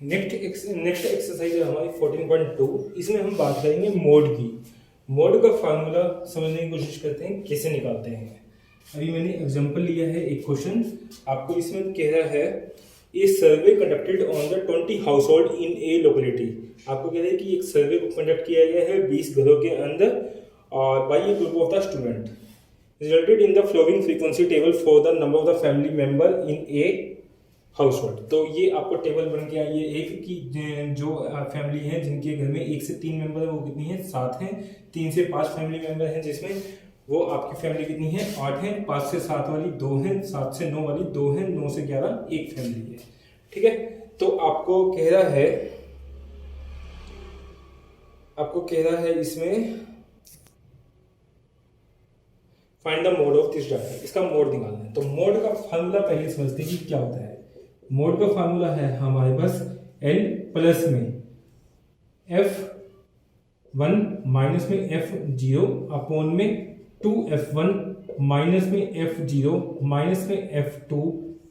Next exercise है हमारी 14.2। इसमें हम बात करेंगे मोड की। मोड का फार्मूला समझने की कोशिश करते हैं कैसे निकालते हैं। अभी मैंने एग्जांपल लिया है एक क्वेश्चन, आपको इसमें कह रहा है a survey conducted on the 20 household in a locality. आपको कह रहा है कि एक सर्वे को कंडक्ट किया गया है 20 घरों के अंदर और by A group of the student, resulted in the flowing frequency table for the number of the family member in a house hold. तो ये आपको टेबल बन के आई है एक की जो फैमिली है जिनके घर में 1 से 3 मेंबर है वो कितनी है, 7 हैं। 3 से 5 फैमिली मेंबर हैं जिसमें वो आपकी फैमिली कितनी है, 8 है। 5 से 7 वाली 2 हैं, 7 से 9 वाली 2 हैं, 9 से 11 एक फैमिली है। ठीक है, तो आपको कह रहा है इसमें find the mode of this data. इसका मोड निकालना है। तो मोड का फार्मूला पहले समझते हैं कि क्या होता है। मोड का फार्मूला है हमारे पास L प्लस में F1 माइनस में F0 अपॉन में 2F1 माइनस में F0 माइनस में F2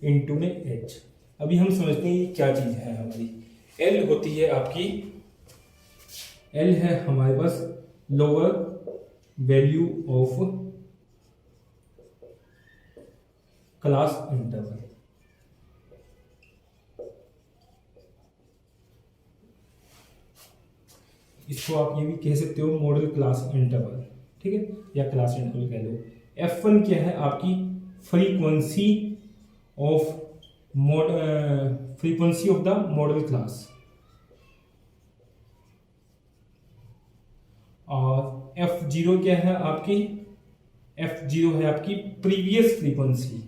इंटू में H। अभी हम समझते हैं ये क्या चीज है हमारी। L होती है आपकी, L है हमारे पास lower value of class interval. इसको आप ये भी कह सकते हो मॉडल क्लास इंटरवल, ठीक है, या क्लास इंटरवल कह लो। F1 क्या है आपकी frequency of the model class, और F0 क्या है आपकी, F0 है आपकी previous frequency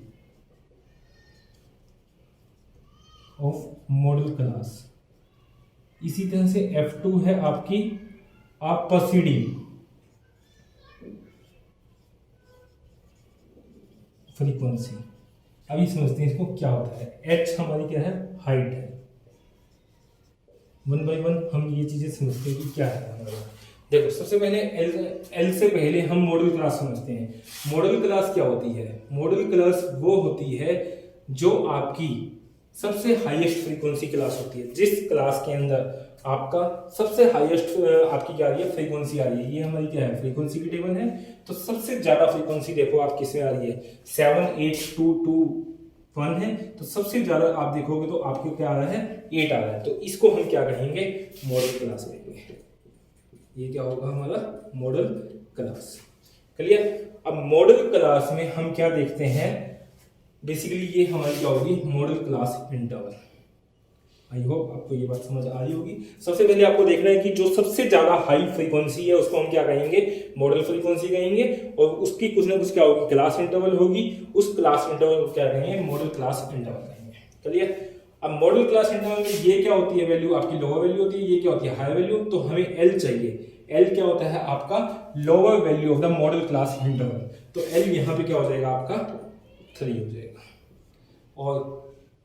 of model class. इसी तरह से F2 है आपकी प्रोसीडिंग फ्रीक्वेंसी। अभी समझते हैं इसको क्या होता है। H हमारी क्या है, हाइट है। 1 बाई 1 हम ये चीजें समझते हैं कि क्या है हमारा। देखो सबसे पहले L से पहले हम मॉडल क्लास समझते हैं। मॉडल क्लास क्या होती है, मॉडल क्लास वो होती है जो आपकी सबसे हाईएस्ट फ्रीक्वेंसी क्लास होती है। जिस क्लास के अंदर आपका सबसे हाईएस्ट आपकी क्या आ रही है, फ्रीक्वेंसी आ रही है। ये हमारी क्या है, फ्रीक्वेंसी की टेबल है। तो सबसे ज्यादा फ्रीक्वेंसी देखो आप किसमें आ रही है, 7, 8, 2, 2, 1 है। तो सबसे ज्यादा आप देखोगे तो आपको क्या आ रहा है, 8 आ रहा है। तो इसको हम क्या कहेंगे, मॉडल क्लास कहेंगे। ये क्या होगा हमारा मॉडल क्लास। क्लियर। अब मॉडल क्लास में हम क्या देखते हैं, बेसिकली ये हमारी क्या होगी, model class interval. I hope आपको ये बात समझ आ रही होगी। सबसे पहले आपको देखना है कि जो सबसे ज्यादा हाई फ्रीक्वेंसी है उसको हम क्या कहेंगे, मॉडल फ्रीक्वेंसी कहेंगे, और उसकी कुछ ना कुछ क्या होगी, क्लास इंटरवल होगी। उस क्लास इंटरवल को क्या कहेंगे, मॉडल क्लास इंटरवल कहेंगे। चलिए, अब मॉडल क्लास इंटरवल में ये क्या होती है वैल्यू, आपकी लोअर वैल्यू होती है, ये क्या होती है, हाई वैल्यू। तो हमें L चाहिए। L क्या होता है आपका, lower value of the model class interval. तो L यहाँ पे क्या हो जाएगा आपका 3 हो जाएगा। और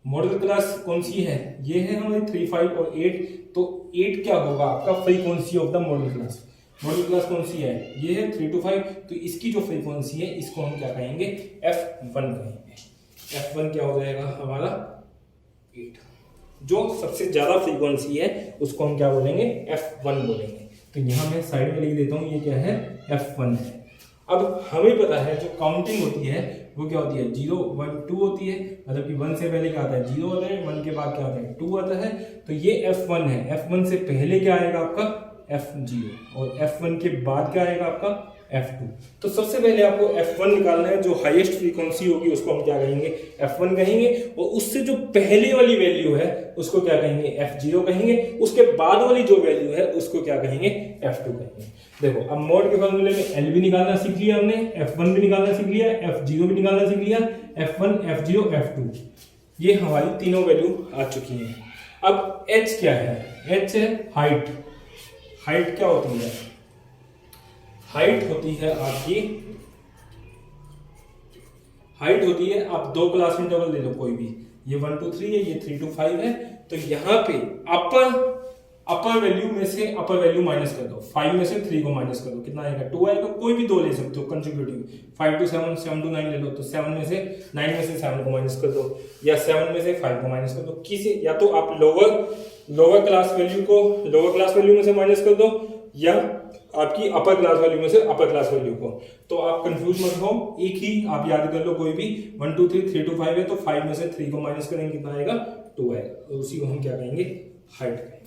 मॉडल क्लास कौन सी है, ये है हमारी 3, 5 और 8। तो 8 क्या होगा आपका, frequency of the model class. Model class कौन सी है, ये है 3 to 5। तो इसकी जो फ्रीक्वेंसी है इसको हम क्या कहेंगे, F1 कहेंगे। F1 क्या हो जाएगा हमारा 8। जो सबसे ज्यादा फ्रीक्वेंसी है उसको हम क्या बोलेंगे, F1 बोलेंगे। तो यहां मैं साइड में लिख देता हूं, ये क्या है, F1 है। अब हमें पता है जो काउंटिंग होती है वो क्या होती है, 0, 1, 2 होती है। मतलब कि 1 से पहले क्या आता है, 0 आता है, 1 के बाद क्या आता है, 2 आता है। तो ये F1 है। F1 से पहले क्या आएगा आपका, F0, और F1 के बाद क्या आएगा आपका, F2। तो सबसे पहले आपको F1 निकालना है। जो हाईएस्ट फ्रीक्वेंसी होगी उसको हम क्या कहेंगे, F1 कहेंगे। और उससे जो पहले वाली वैल्यू है उसको क्या कहेंगे, F0 कहेंगे। उसके बाद वाली जो वैल्यू है उसको क्या कहेंगे, F2 कहेंगे। देखो अब मोड के फॉर्मूले में L भी निकालना सीख लिया हमने, F1 भी निकालना सीख लिया, F0 भी निकालना सीख लिया। F1, F0, F2, ये हमारी तीनों वैल्यू आ चुकी हैं। अब H क्या है, H है हाइट। हाइट क्या होती है, हाइट होती है आपकी, हाइट होती है, आप 2 क्लास इंटरवल ले लो कोई भी, ये 1 to 3 है, ये 3 to 5 है। तो यहाँ पे अपर अपर वैल्यू में से अपर वैल्यू माइनस कर दो, 5 में से 3 को माइनस कर दो, कितना आएगा 2 आएगा। कोई भी दो ले सकते हो कंसेक्यूटिव, 5 to 7, 7 to 9 ले लो, तो 7 में से 9 में से 7 को माइनस कर दो, या 7 में से 5 को माइनस कर दो। किसी या तो आप लोअर क्लास वैल्यू को लोअर क्लास वैल्यू में से माइनस कर दो, या आपकी अपर क्लास वैल्यू में से अपर क्लास वैल्यू को। तो आप कंफ्यूज मत हो, एक ही आप याद कर लो कोई भी 1 2 3 3 to 5 है, तो 5 में से 3 को माइनस करेंगे, कितना आएगा 2 आएगा, और उसी को हम क्या कहेंगे हाइट कहेंगे।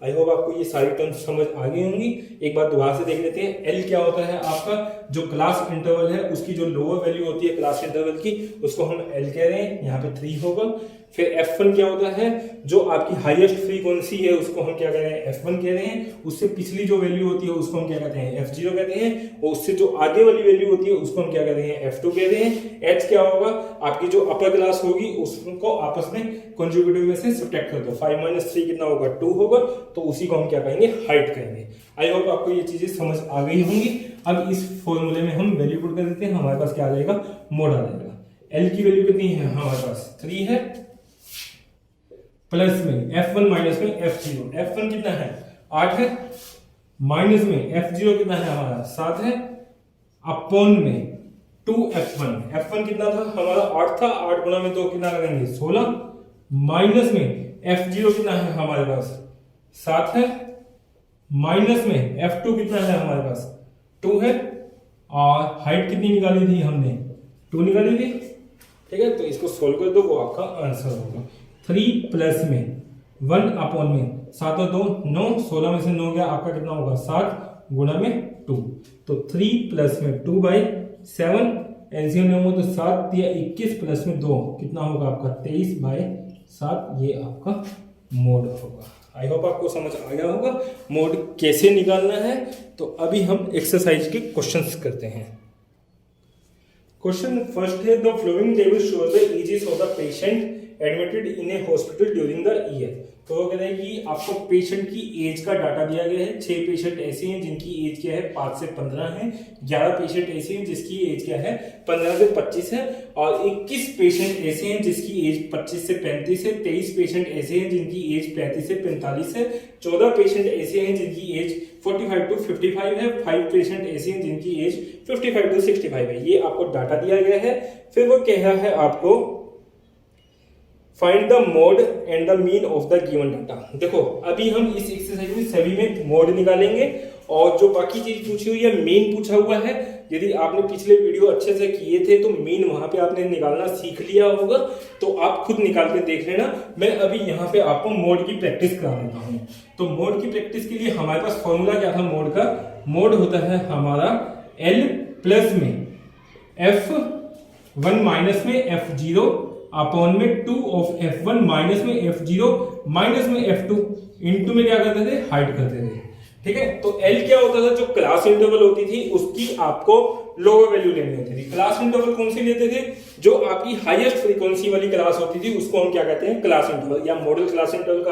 आई होप आपको ये सारी टर्म्स समझ आ गई होंगी। एक बार दोबारा से देख लेते हैं। एल क्या होता है, आपका जो क्लास इंटरवल है उसकी जो लोअर वैल्यू होती है क्लास इंटरवल की, उसको हम एल कह रहे हैं, यहाँ पे 3 होगा। फिर F1 क्या होता है, जो आपकी हाईएस्ट फ्रीक्वेंसी है उसको हम क्या कह रहे हैं F1 कह रहे हैं। उससे पिछली जो वैल्यू होती है उसको हम क्या कहते हैं F0 कहते हैं, और उससे जो आगे वाली वैल्यू होती है उसको हम क्या कहते हैं F2 कहते हैं। H क्या होगा, आपकी जो अपर क्लास होगी उसको आपस में कंसेक्यूटिव में से सब्ट्रैक्ट कर दो, 5 - 3 कितना होगा 2 होगा, तो उसी को हम क्या कहेंगे हाइट कहेंगे। आई होप आपको ये चीजें समझ आ गई होंगी। अब इस फॉर्मूले में हम वैल्यू पुट कर देते हैं, हमारे पास क्या आ जाएगा मोड आ जाएगा। एल की वैल्यू कितनी है हमारे पास 3 है, प्लस में F1 माइनस में F0, F1 कितना है 8 है, माइनस में F0 कितना है हमारा 7 है, अपॉन में 2F1, F1 कितना था हमारा 8 था, 8 गुना में 2 कितना करेंगे 16, माइनस में F0 कितना है हमारे पास 7 है, माइनस में F2 कितना है हमारे पास 2 है, और हाइट कितनी निकाली थी हमने 2 निकाली थी। ठीक है, तो इसको सोल्व कर दो, वो आपका आंसर होगा। 3 प्लस में 1 अपॉन में 7 और 2 9, 16 में से 9 गया, आपका कितना होगा 7 गुना में 2, तो 3 प्लस में 2/7, एलसीएम लेंगे तो 7 या 21 प्लस में 2 कितना होगा आपका 23/7, ये आपका मोड होगा। आई होप आपको समझ आ गया होगा मोड कैसे निकालना है। तो अभी हम एक्सरसाइज के क्वेश्चंस करते हैं। क्वेश्चन फर्स्ट है, the following table shows the ages of the patient admitted in a hospital during the year. तो वो कहते हैं कि आपको पेशेंट की एज का डाटा दिया गया है। 6 पेशेंट ऐसे हैं जिनकी एज क्या है 5 से 15 है, 11 पेशेंट ऐसे हैं जिसकी एज क्या है 15 से 25 है, और 21 पेशेंट ऐसे हैं जिसकी एज 25 से 35 है, 23 पेशेंट ऐसे हैं जिनकी एज 35 से 45 है, 14 पेशेंट ऐसे हैं जिनकी एज 45 to 55 है, 5 पेशेंट ऐसे हैं जिनकी एज 55 to 65 है। ये आपको डाटा दिया गया है। फिर वो कह रहा है आपको find the mode and the mean of the given data. देखो अभी हम इस एक्सरसाइज में सभी में मोड निकालेंगे, और जो बाकी चीज पूछी हुई है मीन पूछा हुआ है। यदि आपने पिछले वीडियो अच्छे से किए थे तो मीन वहां पे आपने निकालना सीख लिया होगा, तो आप खुद निकाल के देख लेना। मैं अभी यहाँ पे आपको मोड की प्रैक्टिस करा देता हूँ। तो मोड की प्रैक्टिस के लिए हमारे पास फॉर्मूला क्या था मोड का, मोड होता है हमारा L प्लस में F1 माइनस में F0 अपॉन में 2 ऑफ F1 माइनस में F0 माइनस में F2 इनटू में क्या करते थे हाइड करते थे। ठीक है, तो L क्या होता था, जो क्लास इंटरवल होती थी उसकी आपको लोअर वैल्यू लेनी होती थी। क्लास इंटरवल कौन सी लेते थे, जो आपकी हाईएस्ट फ्रीक्वेंसी वाली क्लास होती थी उसको हम क्या कहते हैं क्लास इंटरवल या मॉडल क्लास इंटरवल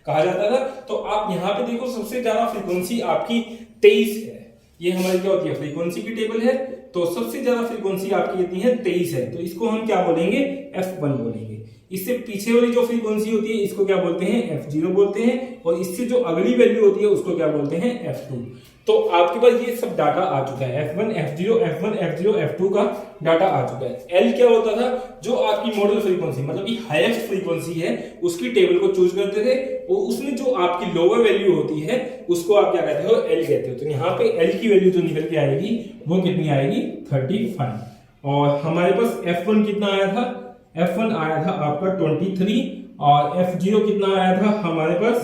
कहा जाता था। तो आप यहाँ पे देखो सबसे ज्यादा फ्रीक्वेंसी आपकी 23 है, ये हमारी क्या होती है फ्रीक्वेंसी की टेबल है। तो सबसे ज्यादा फ्रीक्वेंसी आपकी कितनी है 23 है, तो इसको हम क्या बोलेंगे F1 बोलेंगे। इससे पीछे वाली जो फ्रीक्वेंसी होती है इसको क्या बोलते हैं F0 बोलते हैं, और इससे जो अगली वैल्यू होती है उसको क्या बोलते हैं F2। तो आपके पास ये सब डाटा आ चुका है, F1 F0 F1 F0 F2 का डाटा आ चुका है। L क्या होता था, जो आपकी मॉडल फ्रीक्वेंसी मतलब कि हाईएस्ट फ्रीक्वेंसी है उसकी टेबल को चूज करते थे, और उसमें जो आपकी लोअर वैल्यू होती है उसको आप क्या कहते हो L कहते हो। तो यहाँ पे L की वैल्यू जो निकल के आएगी वो कितनी आएगी 35, और हमारे पास F1 कितना आया था, F1 आया था आपका 23, और F0 कितना आया था हमारे पास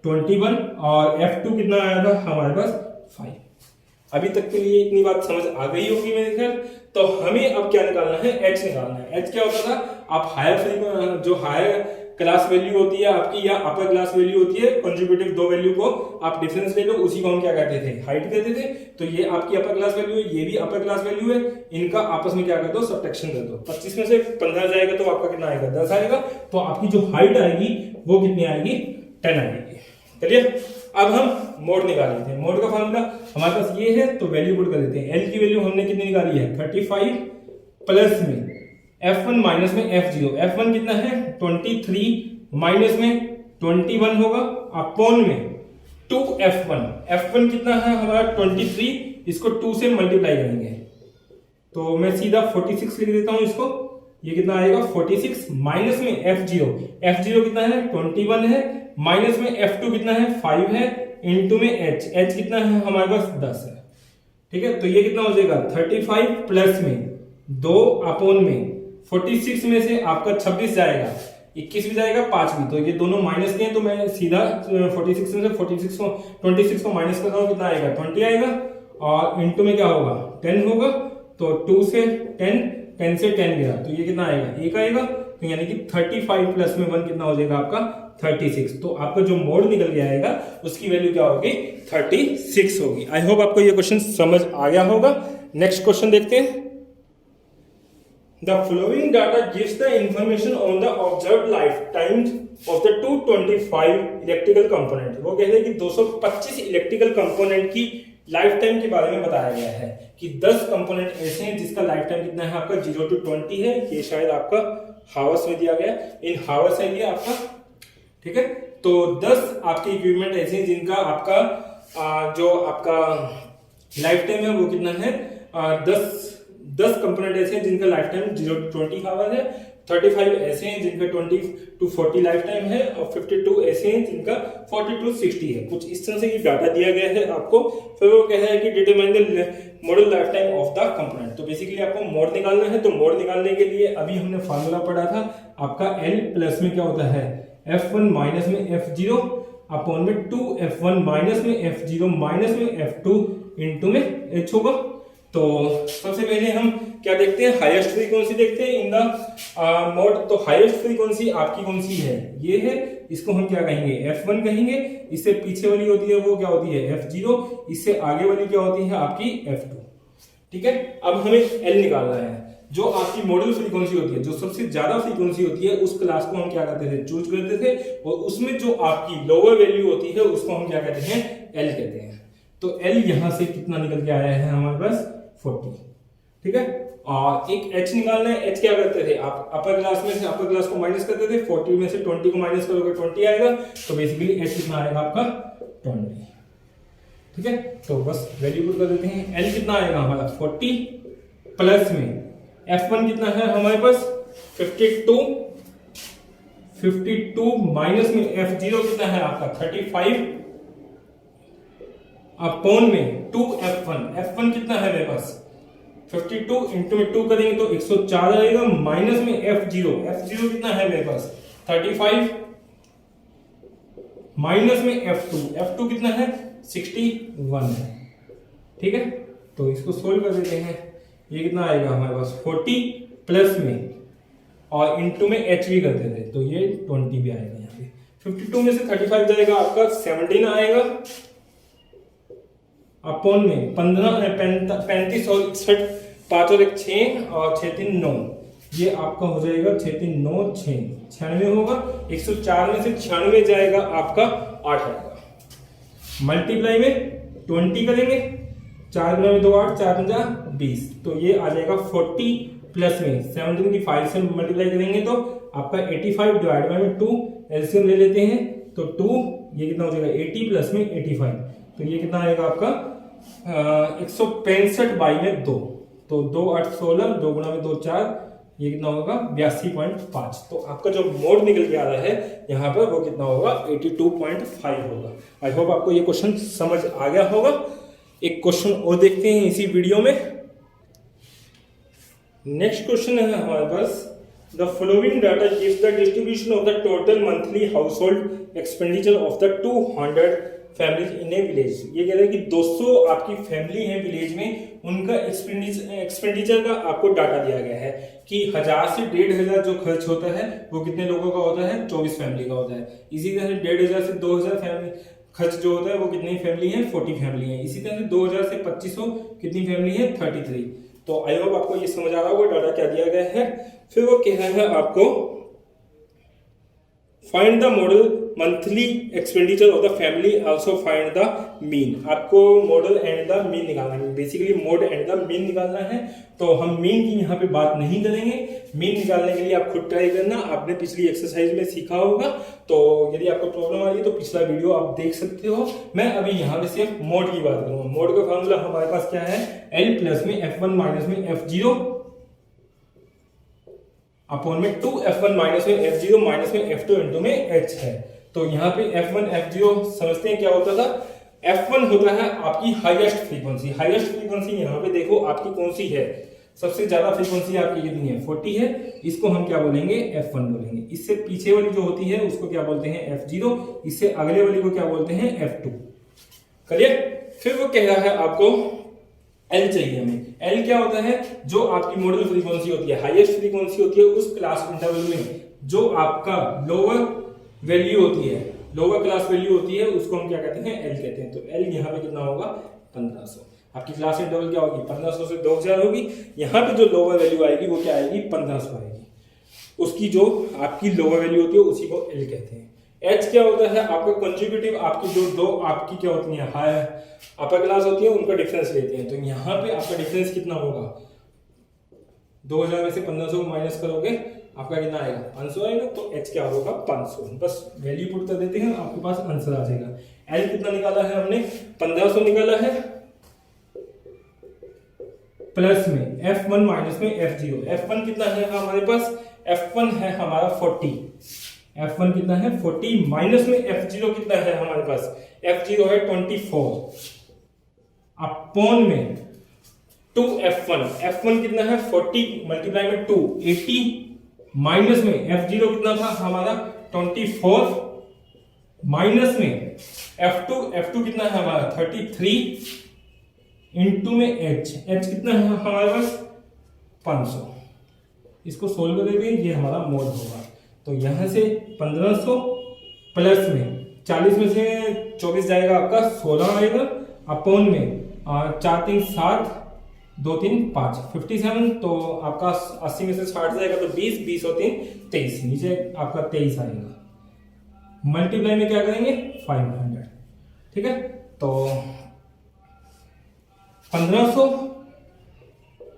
21, और F2 कितना आया था हमारे पास 5। अभी तक के लिए इतनी बात समझ आ गई होगी मेरे ख्याल। तो हमें अब क्या निकालना है, H निकालना है। H क्या होता था, आप हायर जो हायर क्लास वैल्यू होती है आपकी या अपर क्लास वैल्यू होती है, कंसेक्यूटिव दो वैल्यू को आप डिफरेंस ले लो, उसी को हम क्या कहते थे हाइट कहते थे। तो ये आपकी अपर क्लास वैल्यू है, ये भी अपर क्लास वैल्यू है, इनका आपस में क्या कर दो सब्ट्रैक्शन कर दो। 25 में से 15 जाएगा तो आपका कितना आएगा 10 आएगा, तो आपकी जो हाइट आएगी वो कितनी आएगी 10 आएगी। चलिए अब हम मोड निकाल लेते हैं। मोड का फॉर्मूला हमारे पास ये है, तो वैल्यू पुट कर देते हैं। L की वैल्यू हमने कितनी निकाली है 35 प्लस में F1 माइनस में F0, F1 कितना है 23 माइनस में 21 होगा अपॉन में 2f1। f1 कितना है हमारा 23, इसको 2 से मल्टीप्लाई करेंगे तो मैं सीधा 46 लिख देता हूं इसको। ये कितना आएगा 46 माइनस में f0 कितना है 21 है, माइनस में f2 कितना है 5 है, इनटू में h कितना है हमारे पास 10 है। ठीक है, तो ये कितना हो जाएगा 35 प्लस में 2 अपॉन में 46 में से आपका 26 जाएगा, 21 भी जाएगा, 5 भी, तो ये दोनों माइनस के हैं तो मैं सीधा 46 में से 26 को माइनस कर रहा हूं, कितना आएगा 20 आएगा, और इनटू में क्या होगा 10 होगा, तो 2 से 10 से 10 गया तो ये कितना आएगा 1 आएगा, तो यानी कि 35 प्लस में 1 कितना हो जाएगा आपका 36। तो आपका जो मोड निकल के आएगा उसकी वैल्यू क्या होगी 36 होगी। आई होप आपको ये क्वेश्चन समझ आ गया होगा। नेक्स्ट क्वेश्चन देखते हैं। The following data gives the information on the observed lifetimes of the 225 electrical component। वो कहते हैं कि 225 इलेक्ट्रिकल कंपोनेंट की लाइफ टाइम के बारे में बताया गया है कि 10 कंपोनेंट ऐसे हैं जिसका लाइफ टाइम कितना है आपका 0 to 20 है। ये शायद आपका हावर्स में दिया गया, इन हावर्स है ये आपका। ठीक है, तो 10 आपके इक्विपमेंट ऐसे हैं जिनका आपका जो आपका लाइफ टाइम है वो कितना है 10 कंपोनेंट ऐसे हैं जिनका लाइफ टाइम 0 to 20 आवर है, 35 ऐसे हैं जिनका 20 to 40 लाइफ टाइम है, और 52 ऐसे हैं जिनका 40 to 60 है। कुछ इस तरह से ये डाटा दिया गया है आपको। फिर वो कह रहा है कि determine the model life time of the component. तो बेसिकली आपको मोड निकालना है, तो मोड निकालने के लिए अभी हमने फार्मूला पढ़ा था आपका L प्लस में क्या होता है F1 माइनस में F0 अपॉन में 2F1 माइनस में F0 माइनस में F2 इनटू में H होगा। तो सबसे पहले हम क्या देखते हैं हाईएस्ट फ्रीक्वेंसी देखते हैं इन द मोड। तो हाईएस्ट फ्रीक्वेंसी आपकी कौन सी है, ये है, इसको हम क्या कहेंगे F1 कहेंगे। इससे पीछे वाली होती है वो क्या होती है F0, इससे आगे वाली क्या होती है आपकी F2। ठीक है, अब हमें L निकालना है। जो आपकी मॉडल फ्रीक्वेंसी होती है, जो सबसे ज्यादा फ्रीक्वेंसी होती है, उस क्लास को हम क्या करते थे चूज करते थे, और उसमें जो आपकी लोअर वैल्यू होती है उसको हम क्या कहते हैं L कहते हैं। तो L यहां से कितना निकल के आया है हमारे पास 40। ठीक है, और एक H निकालना है। H क्या करते थे आप अपर क्लास में से अपर क्लास को माइनस करते थे, 40 में से 20 को माइनस करोगे 20 आएगा, तो बेसिकली H कितना आएगा आपका 20। ठीक है, तो बस वैल्यू पुट कर देते हैं। L कितना आएगा हमारा 40 प्लस में F1 कितना है हमारे पास 52 माइनस में F0 कितना है आपका 35 अपॉन में 2F1 कितना है मेरे पास 52 इंटू में 2 करेंगे तो 104 आएगा, माइनस में F0 कितना है मेरे पास 35 माइनस में F2 कितना है 61 है। ठीक है, तो इसको सोल्व कर देते हैं। ये कितना आएगा हमारे पास 40 प्लस में और इंटू में H भी करते थे तो ये 20 भी आएगा। यहाँ पे 52 में से 35 जाएगा आपका 17 आएगा, अपॉन में 35 और 61, 5 और 1 6 और 6 3 9, ये आपका हो जाएगा 6 3 9 6 96 होगा। 104 में से 96 जाएगा आपका 8 आएगा। मल्टीप्लाई में 20 करेंगे, 4 गुना में 2 8, 4 पंजा 20, तो ये आ जाएगा 40 प्लस में 17 की 5 से मल्टीप्लाई करेंगे तो आपका 85 डिवाइड बाय में 2 एलसीएम ले लेते हैं तो 2, ये कितना हो जाएगा 80 प्लस में 85, तो ये कितना आएगा आपका 165 बाई में 2, तो 2 8 16, 2 गुना में 2 4, ये कितना होगा 82.5। तो आपका जो मोड निकल के आ रहा है यहाँ पर वो कितना होगा 82.5 होगा। आई होप आपको ये क्वेश्चन समझ आ गया होगा। एक क्वेश्चन और देखते हैं इसी वीडियो में। नेक्स्ट क्वेश्चन है हमारे पास, the following data gives the distribution of the total monthly household expenditure of the 200 families in a village. ये कह रहे हैं कि 200 आपकी फैमिली है विलेज में, उनका एक्सपेंडिचर का आपको डाटा दिया गया है कि 1000 से 1500 जो खर्च होता है वो कितने लोगों का होता है 24 फैमिली का होता है। इसी तरह से 1500 से 2000 फैमिली खर्च जो होता है वो कितनी फैमिली है 40 फैमिली है। इसी तरह से 2000 से 2500 कितनी फैमिली है 33। तो आई होप आपको ये समझ आ रहा होगा डाटा क्या दिया गया है। फिर वो कह रहा है आपको find the model monthly expenditure of the family, also find the mean. आपको मॉडल एंड द मीन निकालना है, basically mode and the mean निकालना है। तो हम मीन की यहाँ पे बात नहीं करेंगे, मीन निकालने के लिए आप खुद ट्राई करना, आपने पिछली एक्सरसाइज में सीखा होगा। तो यदि आपको प्रॉब्लम आ रही है तो पिछला वीडियो आप देख सकते हो। मैं अभी यहाँ पे सिर्फ मोड की बात करूंगा। मोड का फॉर्मूला हमारे पास क्या है, L प्लस में F1 माइनस में F0 अपॉन में 2F1 माइनस में F0 माइनस में F2 इंटू में H है। तो यहाँ पे F1 F0 समझते हैं क्या होता था। F1 होता है आपकी हाईएस्ट फ्रीक्वेंसी। हाईएस्ट फ्रीक्वेंसी यहाँ पे देखो आपकी कौन सी है, सबसे ज्यादा फ्रीक्वेंसी आपकी कितनी है, 40 है। इसको हम क्या बोलेंगे, F1 बोलेंगे। इससे पीछे वाली जो होती है उसको क्या बोलते हैं, F0। इससे अगले वाली को क्या बोलते हैं, F2। क्लियर। फिर वो कह रहा है आपको L चाहिए हमें। L क्या होता है, जो आपकी मॉडल फ्रीक्वेंसी होती है, हाईएस्ट फ्रीक्वेंसी होती है उस क्लास इंटरवल में जो आपका लोअर वैल्यू होती है, लोअर क्लास वैल्यू होती है, उसको हम क्या कहते हैं, L कहते हैं। तो L यहाँ पे कितना होगा, 1500। आपकी क्लास इंटरवल क्या होगी, 1500 से 2000 होगी। यहाँ पे जो लोअर वैल्यू आएगी वो क्या आएगी, 1500 आएगी। उसकी जो आपकी लोअर वैल्यू होती है उसी को L कहते हैं। H क्या होता है, आपका कंट्रीब्यूटिव, आपकी जो दो आपकी क्या होती है, हाई अपर क्लास होती है, उनका डिफरेंस लेते हैं। तो यहाँ पे आपका डिफरेंस कितना होगा, 2000 में से 1500 को माइनस करोगे आपका कितना आएगा, 500 आएगा। तो H क्या होगा, 500। बस वैल्यू पुट कर देते हैं, आपके पास आंसर आ जाएगा। L कितना निकाला है हमने, 1500 निकाला है, प्लस में F1 माइनस में F0। F1 कितना है हमारे पास, F1 है हमारा 40। F1 कितना है, 40 माइनस में F0 कितना है हमारे पास, F0 है 24 अपॉन में 2F1। F1 कितना है, 40 मल्टीप्लाई में 2, 80 माइनस में F0 कितना था हमारा 24 माइनस में F2 कितना है हमारा 33 इंटू में H कितना है हमारे पास 500। इसको सोल्व कर देंगे, ये हमारा मोड होगा। तो यहां से 1500 प्लस में 40 में से 24 जाएगा आपका 16 आएगा, अपॉन में 4 3 7 2 3 5 57। तो आपका 80 में से 60 जाएगा तो 20 20 और 3 23, नीचे आपका 23 आएगा। मल्टीप्लाई में क्या करेंगे, 500। ठीक है। तो 1500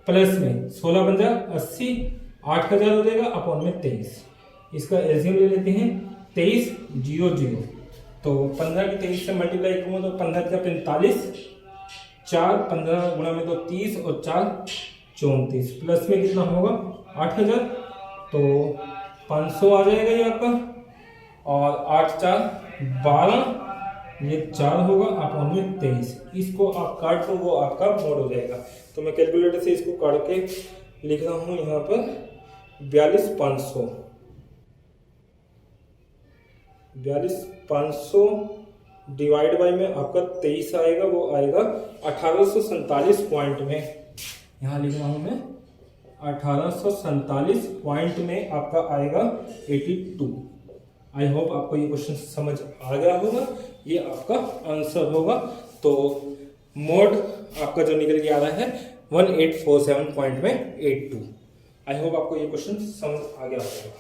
प्लस में 16 पंजा 80, 8000 हो जाएगा अपॉन में 23। इसका एलसीएम ले लेते हैं, 23 0 0। तो 15 की 23 से मल्टीप्लाई करूंगा तो 15 का 45, 4 15 गुणा में तो 30 और 4 34, प्लस में कितना होगा 8000। तो 500 आ जाएगा ये आपका, और 8 4 12, ये 4 होगा अपॉन में 23। इसको आप काट दो, वो आपका मोड हो जाएगा। तो मैं कैलकुलेटर से इसको काट के लिख रहा हूँ यहाँ पर 42500 डिवाइड बाई में आपका 23 आएगा, वो आएगा 1847 पॉइंट में। यहाँ लिख रहा हूँ मैं 1847 पॉइंट में आपका आएगा 82। आई होप आपको ये क्वेश्चन समझ आ गया होगा, ये आपका आंसर होगा। तो मोड आपका जो निकल के आ रहा है 1847.82। आई होप आपको ये क्वेश्चन समझ आ गया होगा।